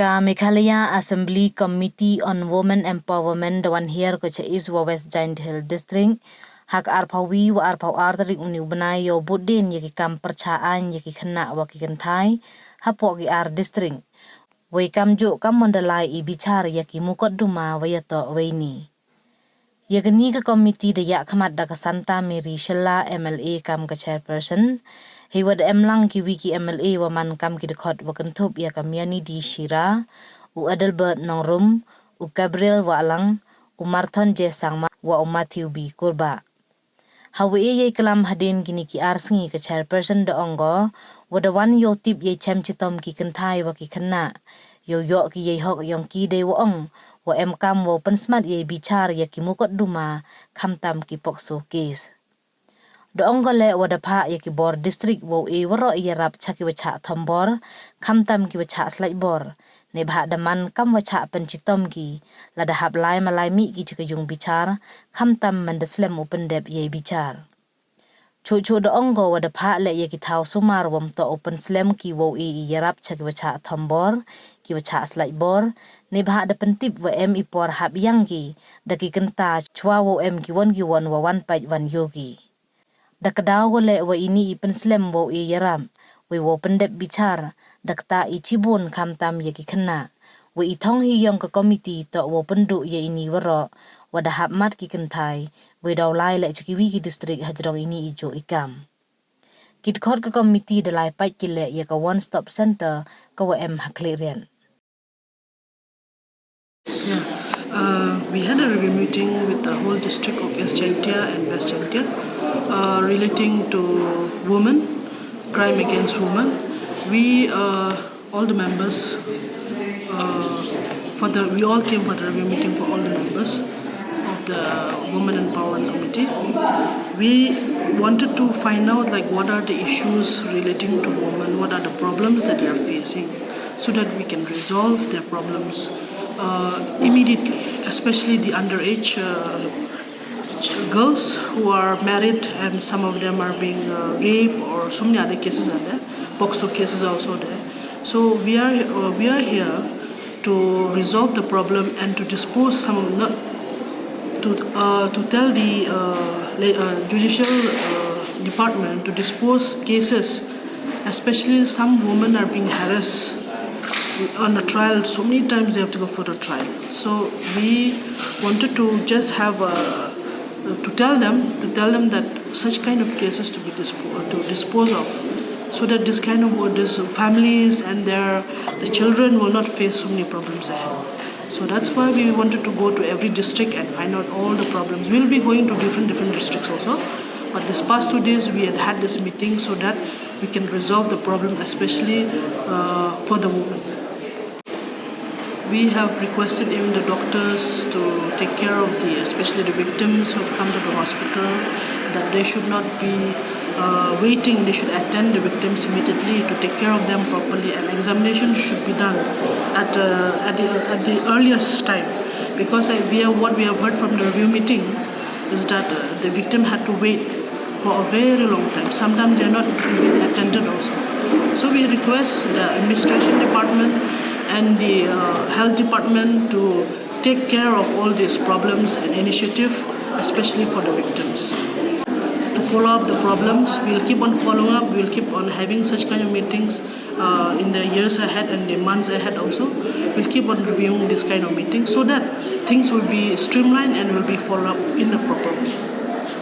Ka Meghalaya Assembly Committee on Women Empowerment the one here ko cha Iswa West Giant Hill District hak arpawi wa arpaw artari uni benai yo budin yaki kam percaan yaki kena wa ki kentai hapo ki ar district we kam jo kam mandalai I bichaar yaki mukot duma wa yato weini yakni ka committee de yak khamat da ka Santa Mary Shella MLA kam ka chairperson he wad emlang ki wiki MLA wa man kam ki dekhot wa kentup ya kamiani di Shira u Adelbert Nongrum u Gabriel wa alang u Marthon Jesang wa u Matthew B Kurba hawe ye kelam hadin gini ki arsingi ka chairperson de ongo wada wan yo tip ye pynchitom ki kentai wa ki kena yo ki ye hok yong ki de wa ong wa em kam wa pensmat ye bichaar ya ki mukot duma khamtam ki POCSO Case de ongo le wada pha ye ki bor district wo e waro ye rap chaki wa chah thombor khamtam ki wa chah slai bor ne bha daman kam wa chah pynchitom ki la da hab lai malai mi ki chika yung bichaar khamtam pynslem open dep ye bichaar chu de ongo wada pha le ye ki thau sumar wam to pynslem ki wo e ye rap chaki wa chah thombor ki wa chah slai bor ne bha da pentip wa em ipor hab yang ki da ki kenta chwa wo em ki won wa wan pai wan yogi da kadaw le wa ini pynslem wo e yaram we wo pendep bichaar dakta ichibun khamtam ye ki khna we ithong hi yong ka committee to wo pendu ye ini waro wada hab mat ki kenthai we daw lai le chiki wi ki district hajrong ini ijo ikam kit khot ka committee de lai pai ki le ye ka one stop center ka wa em haklerian. We had a review meeting with the whole district of East Chantia and West Chantia relating to women, crime against women. We all the members we all came for the review meeting for all the members of the Women Empowerment Committee. We wanted to find out like what are the issues relating to women, what are the problems that they are facing, so that we can resolve their problems immediately, especially the underage girls who are married and some of them are being raped, or so many other cases are there. POCSO cases are also there. So we are here to resolve the problem and to dispose to tell the judicial department to dispose cases, especially some women are being harassed on a trial. So many times they have to go for a trial. So we wanted to just have to tell them that such kind of cases to dispose of, so that this kind of families and the children will not face so many problems ahead. So that's why we wanted to go to every district and find out all the problems. We'll be going to different districts also. But this past 2 days we had this meeting so that we can resolve the problem, especially for the women. We have requested even the doctors to take care of especially the victims who have come to the hospital, that they should not be waiting. They should attend the victims immediately to take care of them properly, and examination should be done at the earliest time, because what we have heard from the review meeting is that the victim had to wait for a very long time. Sometimes they are not even attended also. So we request the administration department and the health department to take care of all these problems and initiative, especially for the victims. To follow up the problems, we'll keep on following up, we'll keep on having such kind of meetings in the years ahead and the months ahead also. We'll keep on reviewing this kind of meetings so that things will be streamlined and will be followed up in a proper way.